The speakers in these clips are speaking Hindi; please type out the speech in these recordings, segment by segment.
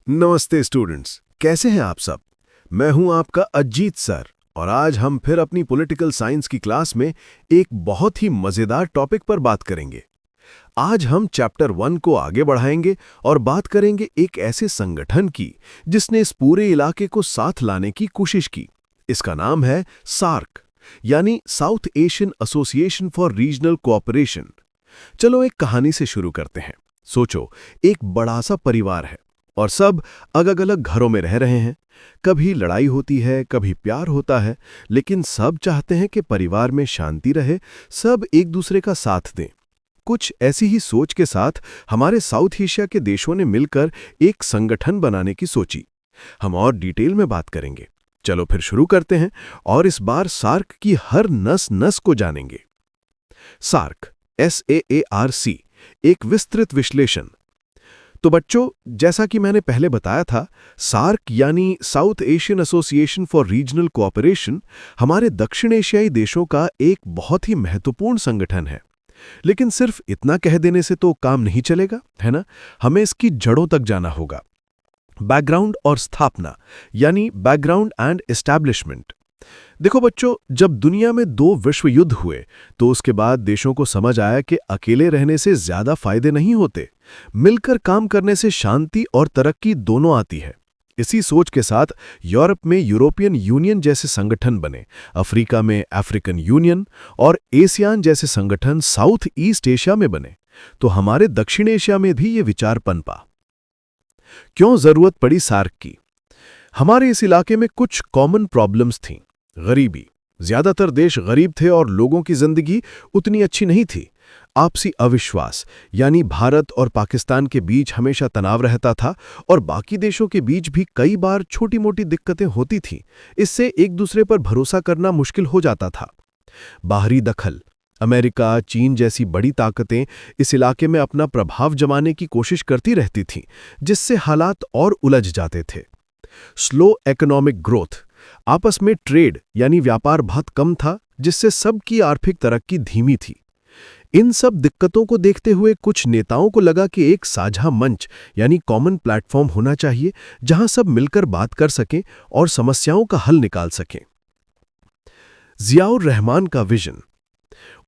नमस्ते स्टूडेंट्स, कैसे हैं आप सब। मैं हूं आपका अजीत सर और आज हम फिर अपनी पॉलिटिकल साइंस की क्लास में एक बहुत ही मजेदार टॉपिक पर बात करेंगे। आज हम चैप्टर 1 को आगे बढ़ाएंगे और बात करेंगे एक ऐसे संगठन की जिसने इस पूरे इलाके को साथ लाने की कोशिश की। इसका नाम है सार्क, यानी south Asian association for regional cooperation. चलो एक कहानी से शुरू करते हैं। सोचो, एक बड़ा सा परिवार है और सब अलग अलग घरों में रह रहे हैं। कभी लड़ाई होती है, कभी प्यार होता है, लेकिन सब चाहते हैं कि परिवार में शांति रहे, सब एक दूसरे का साथ दें। कुछ ऐसी ही सोच के साथ हमारे साउथ एशिया के देशों ने मिलकर एक संगठन बनाने की सोची। हम और डिटेल में बात करेंगे। चलो फिर शुरू करते हैं और इस बार सार्क की हर नस नस को जानेंगे। सार्क, SAARC, एक विस्तृत विश्लेषण। तो बच्चों, जैसा कि मैंने पहले बताया था, सार्क यानी south Asian association for regional cooperation हमारे दक्षिण एशियाई देशों का एक बहुत ही महत्वपूर्ण संगठन है। लेकिन सिर्फ इतना कह देने से तो काम नहीं चलेगा, है ना। हमें इसकी जड़ों तक जाना होगा। बैकग्राउंड और स्थापना, यानी बैकग्राउंड एंड एस्टैब्लिशमेंट। देखो बच्चों, जब दुनिया में 2 विश्व युद्ध हुए तो उसके बाद देशों को समझ आया कि अकेले रहने से ज्यादा फायदे नहीं होते, मिलकर काम करने से शांति और तरक्की दोनों आती है। इसी सोच के साथ यूरोप में यूरोपियन यूनियन जैसे संगठन बने, अफ्रीका में अफ्रीकन यूनियन और एशियान जैसे संगठन साउथ ईस्ट एशिया में बने। तो हमारे दक्षिण एशिया में भी ये विचार पनपा। क्यों जरूरत पड़ी सार्क की? हमारे इस इलाके में कुछ कॉमन प्रॉब्लम्स थीं। गरीबी, ज्यादातर देश गरीब थे और लोगों की जिंदगी उतनी अच्छी नहीं थी। आपसी अविश्वास, यानी भारत और पाकिस्तान के बीच हमेशा तनाव रहता था और बाकी देशों के बीच भी कई बार छोटी मोटी दिक्कतें होती थीं। इससे एक दूसरे पर भरोसा करना मुश्किल हो जाता था। बाहरी दखल, अमेरिका, चीन जैसी बड़ी ताकतें इस इलाके में अपना प्रभाव जमाने की कोशिश करती रहती थीं, जिससे हालात और उलझ जाते थे। स्लो इकोनॉमिक ग्रोथ, आपस में ट्रेड यानी व्यापार बहुत कम था, जिससे सबकी आर्थिक तरक्की धीमी थी। इन सब दिक्कतों को देखते हुए कुछ नेताओं को लगा कि एक साझा मंच यानी कॉमन प्लेटफॉर्म होना चाहिए, जहां सब मिलकर बात कर सकें और समस्याओं का हल निकाल सकें। जियाउर रहमान का विजन।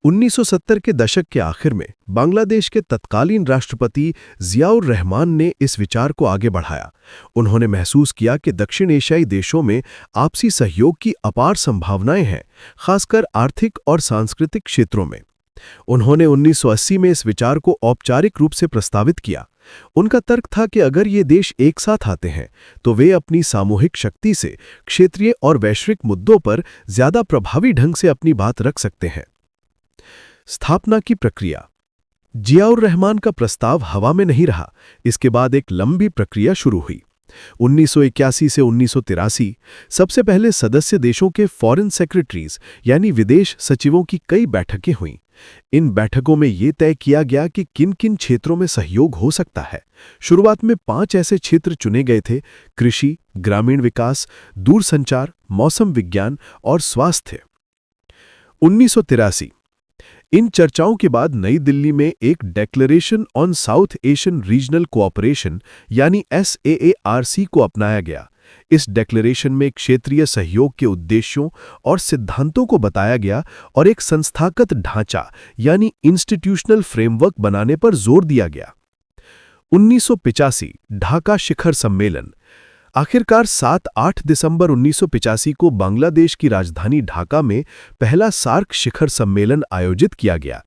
1970 के दशक के आखिर में बांग्लादेश के तत्कालीन राष्ट्रपति जियाउर रहमान ने इस विचार को आगे बढ़ाया। उन्होंने महसूस किया कि दक्षिण एशियाई देशों में आपसी सहयोग की अपार संभावनाएं हैं, खासकर आर्थिक और सांस्कृतिक क्षेत्रों में। उन्होंने 1980 में इस विचार को औपचारिक रूप से प्रस्तावित किया। उनका तर्क था कि अगर ये देश एक साथ आते हैं तो वे अपनी सामूहिक शक्ति से क्षेत्रीय और वैश्विक मुद्दों पर ज्यादा प्रभावी ढंग से अपनी बात रख सकते हैं। स्थापना की प्रक्रिया। जियाउर रहमान का प्रस्ताव हवा में नहीं रहा। इसके बाद एक लंबी प्रक्रिया शुरू हुई। 1981 से 1983 सबसे पहले सदस्य देशों के फॉरेन सेक्रेटरीज यानी विदेश सचिवों की कई बैठकें हुईं। इन बैठकों में यह तय किया गया कि किन किन क्षेत्रों में सहयोग हो सकता है। शुरुआत में 5 ऐसे क्षेत्र चुने गए थे: कृषि, ग्रामीण विकास, दूरसंचार, मौसम विज्ञान और स्वास्थ्य। 1983 इन चर्चाओं के बाद नई दिल्ली में एक declaration on south Asian regional cooperation यानी SAARC को अपनाया गया। इस डेक्लेरेशन में क्षेत्रीय सहयोग के उद्देश्यों और सिद्धांतों को बताया गया और एक संस्थागत ढांचा यानी इंस्टीट्यूशनल फ्रेमवर्क बनाने पर जोर दिया गया। 1985 ढाका शिखर सम्मेलन। आखिरकार 7-8 दिसंबर 1985 को बांग्लादेश की राजधानी ढाका में पहला सार्क शिखर सम्मेलन आयोजित किया गया।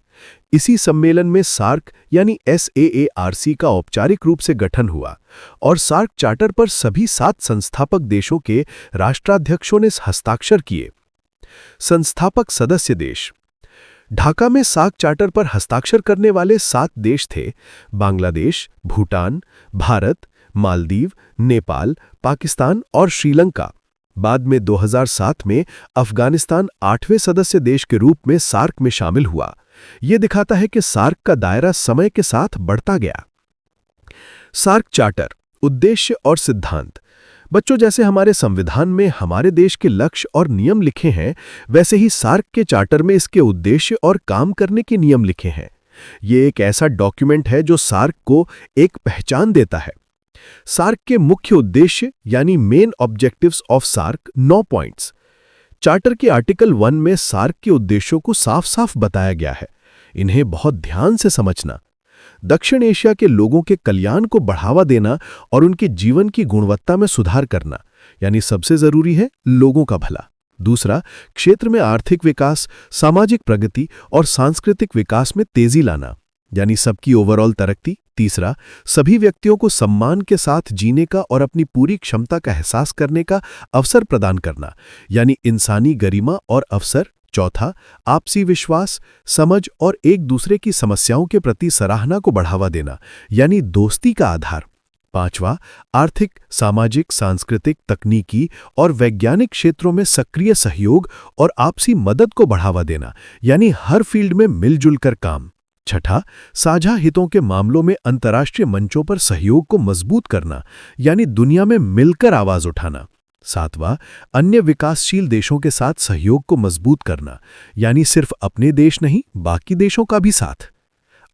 इसी सम्मेलन में सार्क यानी SAARC का औपचारिक रूप से गठन हुआ और सार्क चार्टर पर सभी 7 संस्थापक देशों के राष्ट्राध्यक्षों ने हस्ताक्षर किए। संस्थापक सदस्य देश। ढाका में सार्क चार्टर पर हस्ताक्षर करने वाले 7 देश थे: बांग्लादेश, भूटान, भारत, मालदीव, नेपाल, पाकिस्तान और श्रीलंका। बाद में 2007 में अफगानिस्तान 8वें सदस्य देश के रूप में सार्क में शामिल हुआ। यह दिखाता है कि सार्क का दायरा समय के साथ बढ़ता गया। सार्क चार्टर, उद्देश्य और सिद्धांत। बच्चों, जैसे हमारे संविधान में हमारे देश के लक्ष्य और नियम लिखे हैं, वैसे ही सार्क के चार्टर में इसके उद्देश्य और काम करने के नियम लिखे हैं। ये एक ऐसा डॉक्यूमेंट है जो सार्क को एक पहचान देता है। सार्क के मुख्य उद्देश्य यानी main objectives of SAARC 9 points. Charter के आर्टिकल 1 में सार्क के उद्देश्यों को साफ साफ बताया गया है। इन्हें बहुत ध्यान से समझना। दक्षिण एशिया के लोगों के कल्याण को बढ़ावा देना और उनके जीवन की गुणवत्ता में सुधार करना, यानी सबसे जरूरी है लोगों का भला। दूसरा, क्षेत्र में आर्थिक विकास, सामाजिक प्रगति और सांस्कृतिक विकास में तेजी लाना, यानी सबकी ओवरऑल तरक्की। तीसरा, सभी व्यक्तियों को सम्मान के साथ जीने का और अपनी पूरी क्षमता का एहसास करने का अवसर प्रदान करना, यानी इंसानी गरिमा और अवसर। चौथा, आपसी विश्वास, समझ और एक दूसरे की समस्याओं के प्रति सराहना को बढ़ावा देना, यानी दोस्ती का आधार। पांचवा, आर्थिक, सामाजिक, सांस्कृतिक, तकनीकी और वैज्ञानिक क्षेत्रों में सक्रिय सहयोग और आपसी मदद को बढ़ावा देना, यानी हर फील्ड में मिलजुल कर काम। छठा, साझा हितों के मामलों में अंतर्राष्ट्रीय मंचों पर सहयोग को मजबूत करना, यानी दुनिया में मिलकर आवाज उठाना। सातवां, अन्य विकासशील देशों के साथ सहयोग को मजबूत करना, यानी सिर्फ अपने देश नहीं बाकी देशों का भी साथ।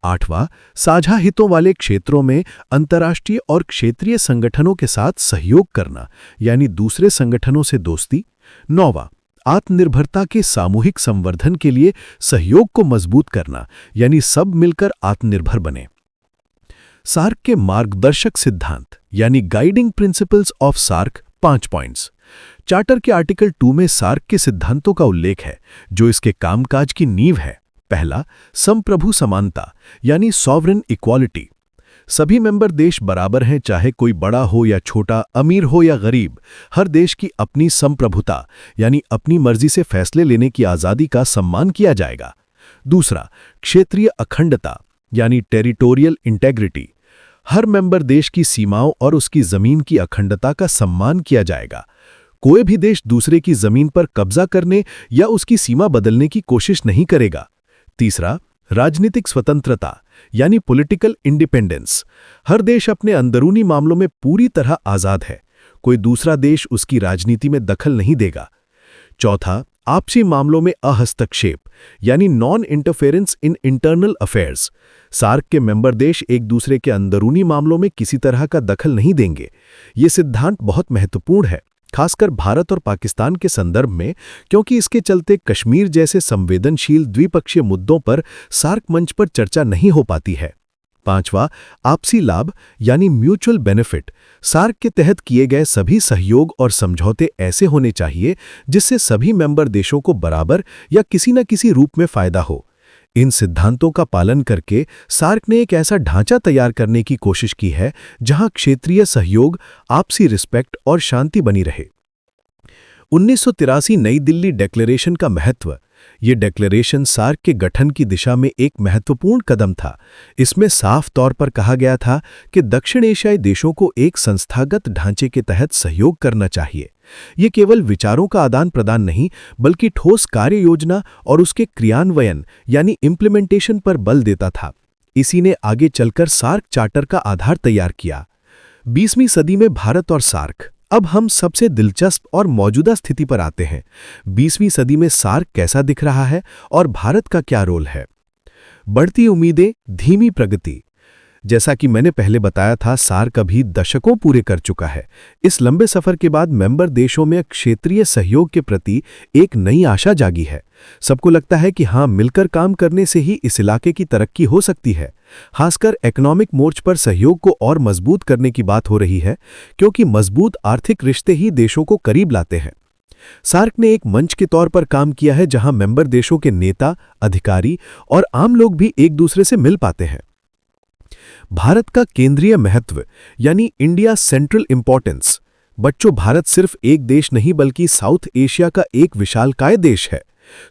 आठवां, साझा हितों वाले क्षेत्रों में अंतर्राष्ट्रीय और क्षेत्रीय संगठनों के साथ सहयोग करना, यानी दूसरे संगठनों से दोस्ती। नौवां, आत्मनिर्भरता के सामूहिक संवर्धन के लिए सहयोग को मजबूत करना, यानी सब मिलकर आत्मनिर्भर बने। सार्क के मार्गदर्शक सिद्धांत यानी guiding principles of SAARC 5 points. Charter के आर्टिकल 2 में सार्क के सिद्धांतों का उल्लेख है जो इसके कामकाज की नींव है। पहला, संप्रभु समानता यानी सॉवरेन इक्वालिटी। सभी मेंबर देश बराबर हैं, चाहे कोई बड़ा हो या छोटा, अमीर हो या गरीब। हर देश की अपनी संप्रभुता यानी अपनी मर्जी से फैसले लेने की आज़ादी का सम्मान किया जाएगा। दूसरा, क्षेत्रीय अखंडता यानी टेरिटोरियल इंटेग्रिटी। हर मेंबर देश की सीमाओं और उसकी जमीन की अखंडता का सम्मान किया जाएगा। कोई भी देश दूसरे की जमीन पर कब्जा करने या उसकी सीमा बदलने की कोशिश नहीं करेगा। तीसरा, राजनीतिक स्वतंत्रता यानी पॉलिटिकल इंडिपेंडेंस। हर देश अपने अंदरूनी मामलों में पूरी तरह आजाद है। कोई दूसरा देश उसकी राजनीति में दखल नहीं देगा। चौथा, आपसी मामलों में अहस्तक्षेप यानी non interference in internal affairs. SAARC के मेंबर देश एक दूसरे के अंदरूनी मामलों में किसी तरह का दखल नहीं देंगे। ये सिद्धांत बहुत महत्वपूर्ण है, खासकर भारत और पाकिस्तान के संदर्भ में, क्योंकि इसके चलते कश्मीर जैसे संवेदनशील द्विपक्षीय मुद्दों पर सार्क मंच पर चर्चा नहीं हो पाती है। पांचवा, आपसी लाभ यानी म्यूचुअल बेनिफिट। सार्क के तहत किए गए सभी सहयोग और समझौते ऐसे होने चाहिए जिससे सभी मेंबर देशों को बराबर या किसी न किसी रूप में फायदा हो। इन सिद्धांतों का पालन करके सार्क ने एक ऐसा ढांचा तैयार करने की कोशिश की है जहां क्षेत्रीय सहयोग, आपसी रिस्पेक्ट और शांति बनी रहे। 1983 नई दिल्ली डिक्लेरेशन का महत्व। ये डिक्लेरेशन सार्क के गठन की दिशा में एक महत्वपूर्ण कदम था। इसमें साफ तौर पर कहा गया था कि दक्षिण एशियाई देशों को एक संस्थागत ढांचे के तहत सहयोग करना चाहिए। ये केवल विचारों का आदान प्रदान नहीं, बल्कि ठोस कार्य योजना और उसके क्रियान्वयन यानी इम्प्लीमेंटेशन पर बल देता था। इसी ने आगे चलकर सार्क चार्टर का आधार तैयार किया। 20वीं सदी में भारत और सार्क। अब हम सबसे दिलचस्प और मौजूदा स्थिति पर आते हैं। 20वीं सदी में सार्क कैसा दिख रहा है और भारत का क्या रोल है? बढ़ती उम्मीदें, धीमी प्रगति। जैसा कि मैंने पहले बताया था, सार्क अभी दशकों पूरे कर चुका है। इस लंबे सफर के बाद मेंबर देशों में क्षेत्रीय सहयोग के प्रति एक नई आशा जागी है। सबको लगता है कि हाँ, मिलकर काम करने से ही इस इलाके की तरक्की हो सकती है। खासकर इकोनॉमिक मोर्च पर सहयोग को और मजबूत करने की बात हो रही है, क्योंकि मजबूत आर्थिक रिश्ते ही देशों को करीब लाते हैं। सार्क ने एक मंच के तौर पर काम किया है जहां मेंबर देशों के नेता, अधिकारी और आम लोग भी एक दूसरे से मिल पाते हैं। भारत का केंद्रीय महत्व यानी इंडिया सेंट्रल इंपॉर्टेंस। बच्चों, भारत सिर्फ एक देश नहीं बल्कि साउथ एशिया का एक विशालकाय देश है।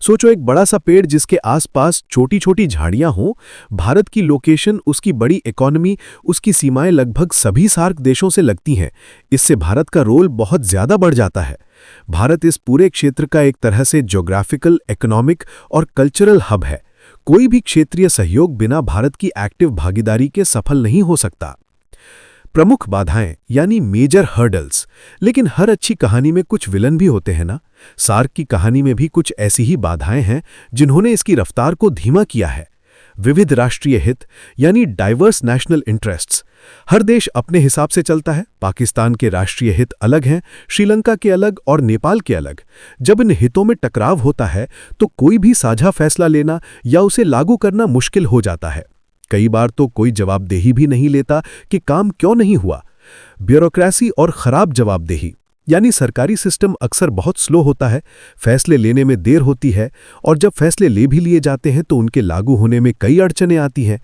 सोचो, एक बड़ा सा पेड़ जिसके आसपास छोटी छोटी झाड़ियां हों। भारत की लोकेशन, उसकी बड़ी इकोनॉमी, उसकी सीमाएं लगभग सभी सार्क देशों से लगती हैं। इससे भारत का रोल बहुत ज्यादा बढ़ जाता है। भारत इस पूरे क्षेत्र का एक तरह से ज्योग्राफिकल, इकोनॉमिक और कल्चरल हब है। कोई भी क्षेत्रीय सहयोग बिना भारत की एक्टिव भागीदारी के सफल नहीं हो सकता। प्रमुख बाधाएं यानी मेजर हर्डल्स। लेकिन हर अच्छी कहानी में कुछ विलन भी होते हैं ना। सार्क की कहानी में भी कुछ ऐसी ही बाधाएं हैं जिन्होंने इसकी रफ्तार को धीमा किया है। विविध राष्ट्रीय हित यानी डाइवर्स नेशनल इंटरेस्ट्स। हर देश अपने हिसाब से चलता है। पाकिस्तान के राष्ट्रीय हित अलग हैं, श्रीलंका के अलग और नेपाल के अलग। जब इन हितों में टकराव होता है तो कोई भी साझा फैसला लेना या उसे लागू करना मुश्किल हो जाता है। कई बार तो कोई जवाबदेही भी नहीं लेता कि काम क्यों नहीं हुआ। ब्यूरोक्रेसी और खराब जवाबदेही यानी सरकारी सिस्टम अक्सर बहुत स्लो होता है, फैसले लेने में देर होती है, और जब फैसले ले भी लिए जाते हैं तो उनके लागू होने में कई अड़चनें आती हैं।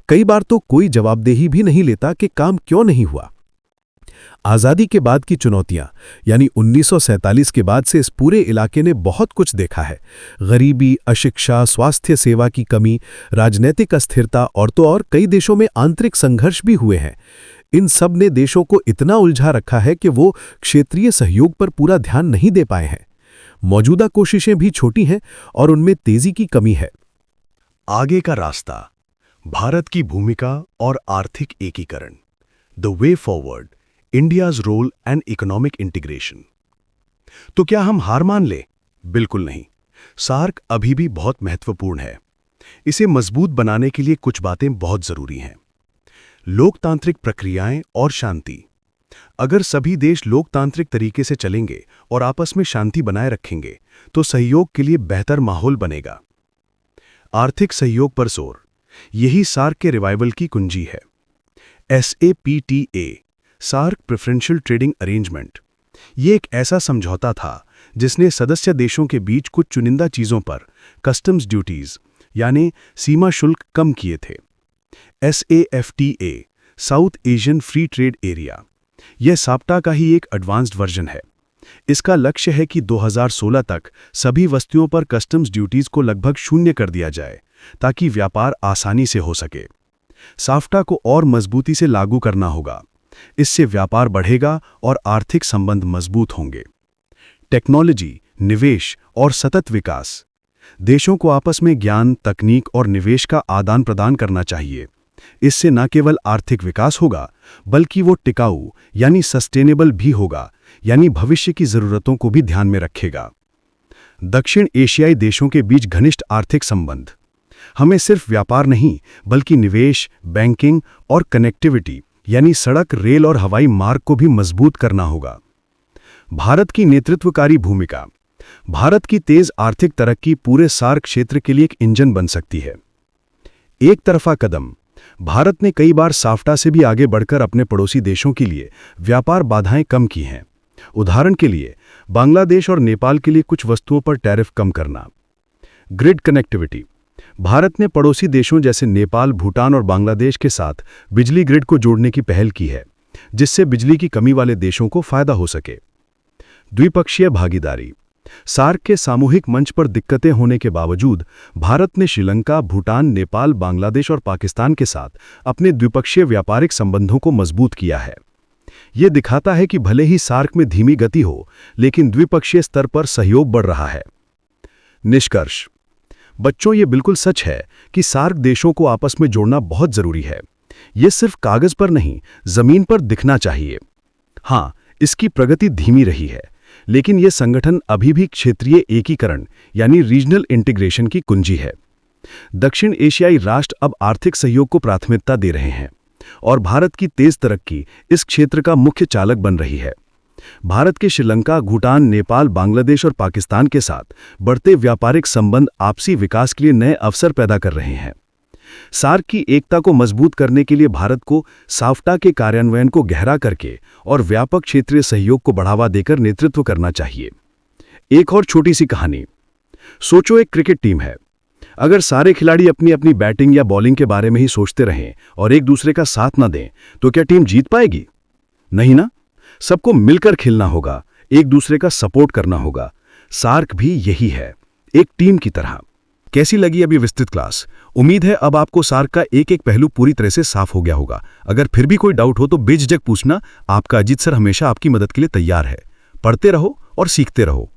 कई बार तो कोई जवाबदेही भी नहीं लेता कि काम क्यों नहीं हुआ। आज़ादी के बाद की चुनौतियां यानी 1947 के बाद से इस पूरे इलाके ने बहुत कुछ देखा है। गरीबी, अशिक्षा, स्वास्थ्य सेवा की कमी, राजनीतिक अस्थिरता और तो और कई देशों में आंतरिक संघर्ष भी हुए हैं। इन सब ने देशों को इतना उलझा रखा है कि वो क्षेत्रीय सहयोग पर पूरा ध्यान नहीं दे पाए हैं। मौजूदा कोशिशें भी छोटी हैं और उनमें तेजी की कमी है। आगे का रास्ता, भारत की भूमिका और आर्थिक एकीकरण, the way forward, India's role and economic integration. तो क्या हम हार मान लें? बिल्कुल नहीं। सार्क अभी भी बहुत महत्वपूर्ण है। इसे मजबूत बनाने के लिए कुछ बातें बहुत जरूरी हैं। लोकतांत्रिक प्रक्रियाएं और शांति। अगर सभी देश लोकतांत्रिक तरीके से चलेंगे और आपस में शांति बनाए रखेंगे तो सहयोग के लिए बेहतर माहौल बनेगा। आर्थिक सहयोग पर जोर, यही सार्क के रिवाइवल की कुंजी है। SAPTA, SAARC preferential trading arrangement, ये एक ऐसा समझौता था जिसने सदस्य देशों के बीच कुछ चुनिंदा चीजों पर कस्टम्स ड्यूटीज यानी सीमा शुल्क कम किए थे। SAFTA, south Asian free trade area, यह साप्टा का ही एक एडवांस्ड वर्जन है। इसका लक्ष्य है कि 2016 तक सभी वस्तुओं पर कस्टम्स ड्यूटीज को लगभग शून्य कर दिया जाए ताकि व्यापार आसानी से हो सके। साफ्टा को और मजबूती से लागू करना होगा। इससे व्यापार बढ़ेगा और आर्थिक संबंध मजबूत होंगे। टेक्नोलॉजी, निवेश और सतत विकास, देशों को आपस में ज्ञान, तकनीक और निवेश का आदान प्रदान करना चाहिए। इससे न केवल आर्थिक विकास होगा बल्कि वो टिकाऊ यानी सस्टेनेबल भी होगा, यानी भविष्य की जरूरतों को भी ध्यान में रखेगा। दक्षिण एशियाई देशों के बीच घनिष्ठ आर्थिक संबंध, हमें सिर्फ व्यापार नहीं बल्कि निवेश, बैंकिंग और कनेक्टिविटी यानी सड़क, रेल और हवाई मार्ग को भी मजबूत करना होगा। भारत की नेतृत्वकारी भूमिका, भारत की तेज आर्थिक तरक्की पूरे सार्क क्षेत्र के लिए एक इंजन बन सकती है। एक तरफा कदम, भारत ने कई बार साफ्टा से भी आगे बढ़कर अपने पड़ोसी देशों के लिए व्यापार बाधाएं कम की हैं। उदाहरण के लिए बांग्लादेश और नेपाल के लिए कुछ वस्तुओं पर टैरिफ कम करना। ग्रिड कनेक्टिविटी, भारत ने पड़ोसी देशों जैसे नेपाल, भूटान और बांग्लादेश के साथ बिजली ग्रिड को जोड़ने की पहल की है, जिससे बिजली की कमी वाले देशों को फायदा हो सके। द्विपक्षीय भागीदारी, सार्क के सामूहिक मंच पर दिक्कतें होने के बावजूद भारत ने श्रीलंका, भूटान, नेपाल, बांग्लादेश और पाकिस्तान के साथ अपने द्विपक्षीय व्यापारिक संबंधों को मजबूत किया है। यह दिखाता है कि भले ही सार्क में धीमी गति हो, लेकिन द्विपक्षीय स्तर पर सहयोग बढ़ रहा है। निष्कर्ष, बच्चों, ये बिल्कुल सच है कि सार्क देशों को आपस में जोड़ना बहुत जरूरी है। यह सिर्फ कागज पर नहीं, जमीन पर दिखना चाहिए। हाँ, इसकी प्रगति धीमी रही है, लेकिन यह संगठन अभी भी क्षेत्रीय एकीकरण यानी रीजनल इंटीग्रेशन की कुंजी है। दक्षिण एशियाई राष्ट्र अब आर्थिक सहयोग को प्राथमिकता दे रहे हैं और भारत की तेज तरक्की इस क्षेत्र का मुख्य चालक बन रही है। भारत के श्रीलंका, भूटान, नेपाल, बांग्लादेश और पाकिस्तान के साथ बढ़ते व्यापारिक संबंध आपसी विकास के लिए नए अवसर पैदा कर रहे हैं। सार्क की एकता को मजबूत करने के लिए भारत को साफ्टा के कार्यान्वयन को गहरा करके और व्यापक क्षेत्रीय सहयोग को बढ़ावा देकर नेतृत्व करना चाहिए। एक और छोटी सी कहानी, सोचो एक क्रिकेट टीम है। अगर सारे खिलाड़ी अपनी अपनी बैटिंग या बॉलिंग के बारे में ही सोचते रहें और एक दूसरे का साथ न दें तो क्या टीम जीत पाएगी? नहीं ना। सबको मिलकर खेलना होगा, एक दूसरे का सपोर्ट करना होगा। सार्क भी यही है, एक टीम की तरह। कैसी लगी अभी विस्तृत क्लास? उम्मीद है अब आपको सार्क का एक एक पहलू पूरी तरह से साफ हो गया होगा। अगर फिर भी कोई डाउट हो तो बेझिझक पूछना। आपका अजीत सर हमेशा आपकी मदद के लिए तैयार है। पढ़ते रहो और सीखते रहो।